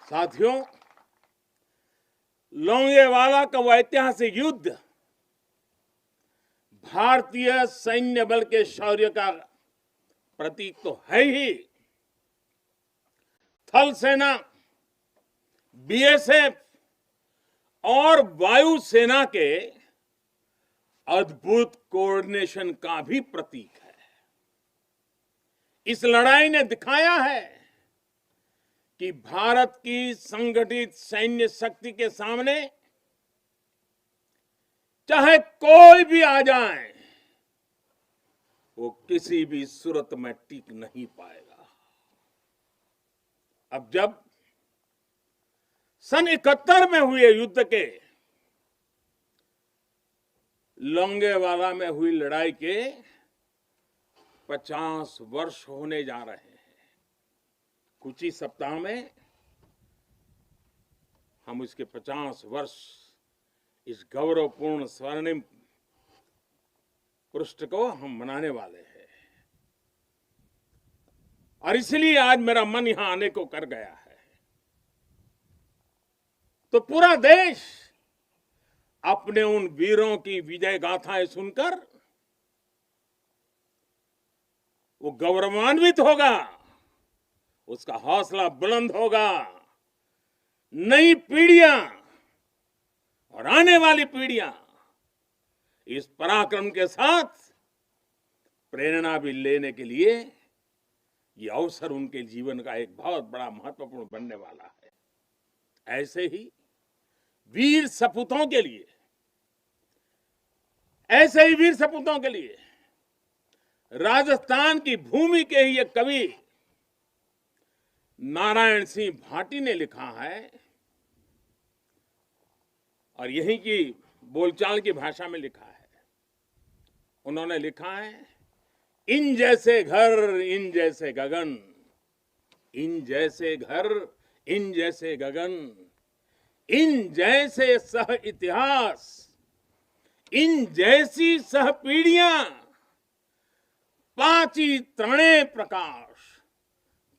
साथियों, लोंगेवाला का वो ऐतिहासिक युद्ध भारतीय सैन्य बल के शौर्य का प्रतीक तो है ही। थल सेना, बीएसएफ और वायुसेना के अद्भुत कोऑर्डिनेशन का भी प्रतीक है। इस लड़ाई ने दिखाया है कि भारत की संगठित सैन्य शक्ति के सामने चाहे कोई भी आ जाए, वो किसी भी सूरत में टिक नहीं पाएगा। अब जब सन 71 में हुए युद्ध के लोंगेवाला में हुई लड़ाई के 50 वर्ष होने जा रहे हैं। कुछ ही सप्ताह में हम इसके 50 वर्ष इस गौरवपूर्ण स्वर्णिम पृष्ठ को हम मनाने वाले हैं। और इसलिए आज मेरा मन यहां आने को कर गया है। तो पूरा देश अपने उन वीरों की विजय गाथाएं सुनकर वो गौरवान्वित होगा, उसका हौसला बुलंद होगा। नई पीढ़ियां और आने वाली पीढ़ियां इस पराक्रम के साथ प्रेरणा भी लेने के लिए ये अवसर उनके जीवन का एक बहुत बड़ा महत्वपूर्ण बनने वाला है। ऐसे ही वीर सपूतों के लिए, राजस्थान की भूमि के ही एक कवि नारायण सिंह भाटी ने लिखा है, और यहीं की बोलचाल की भाषा में लिखा है। उन्होंने लिखा है, इन जैसे घर इन जैसे गगन, इन जैसे घर इन जैसे गगन, इन जैसे सह इतिहास, इन जैसी सह पीढ़ियां, पाची तणे प्रकाश,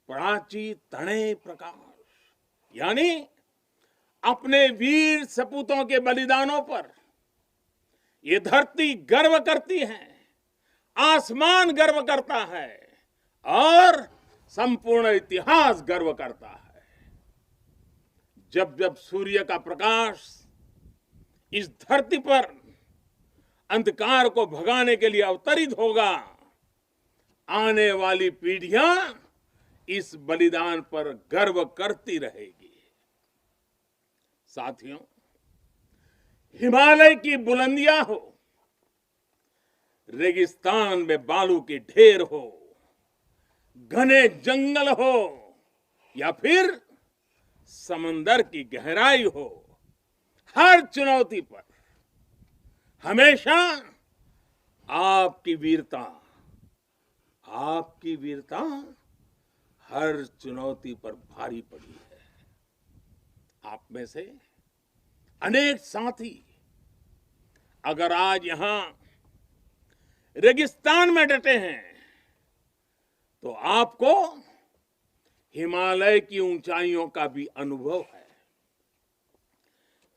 प्राची तणे प्रकाश। यानी अपने वीर सपूतों के बलिदानों पर ये धरती गर्व करती है, आसमान गर्व करता है और संपूर्ण इतिहास गर्व करता है। जब जब सूर्य का प्रकाश इस धरती पर अंधकार को भगाने के लिए अवतरित होगा, आने वाली पीढ़ियां इस बलिदान पर गर्व करती रहेगी। साथियों, हिमालय की बुलंदियां हो, रेगिस्तान में बालू की ढेर हो, घने जंगल हो या फिर समंदर की गहराई हो, हर चुनौती पर हमेशा आपकी वीरता हर चुनौती पर भारी पड़ी है। आप में से अनेक साथी अगर आज यहां रेगिस्तान में डटे हैं, तो आपको हिमालय की ऊंचाइयों का भी अनुभव है।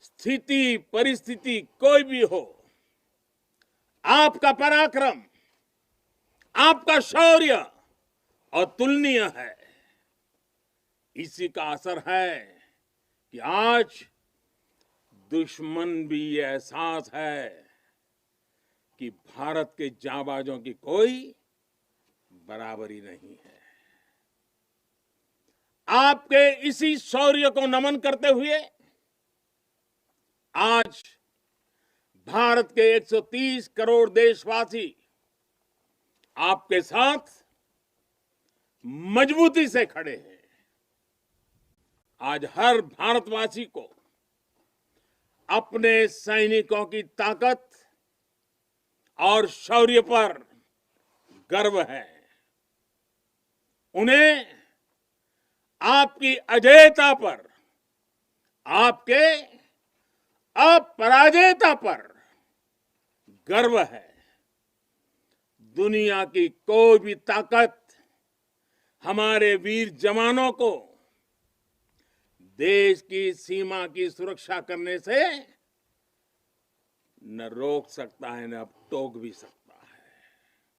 स्थिति परिस्थिति कोई भी हो, आपका पराक्रम, आपका शौर्य अतुलनीय है। इसी का असर है कि आज दुश्मन भी ये एहसास है कि भारत के जांबाजों की कोई बराबरी नहीं है। आपके इसी शौर्य को नमन करते हुए आज भारत के 130 करोड़ देशवासी आपके साथ मजबूती से खड़े हैं। आज हर भारतवासी को अपने सैनिकों की ताकत और शौर्य पर गर्व है। उन्हें आपकी अजेयता पर, आपके अपराजेयता पर गर्व है। दुनिया की कोई भी ताकत हमारे वीर जवानों को देश की सीमा की सुरक्षा करने से न रोक सकता है न टोक भी सकता है।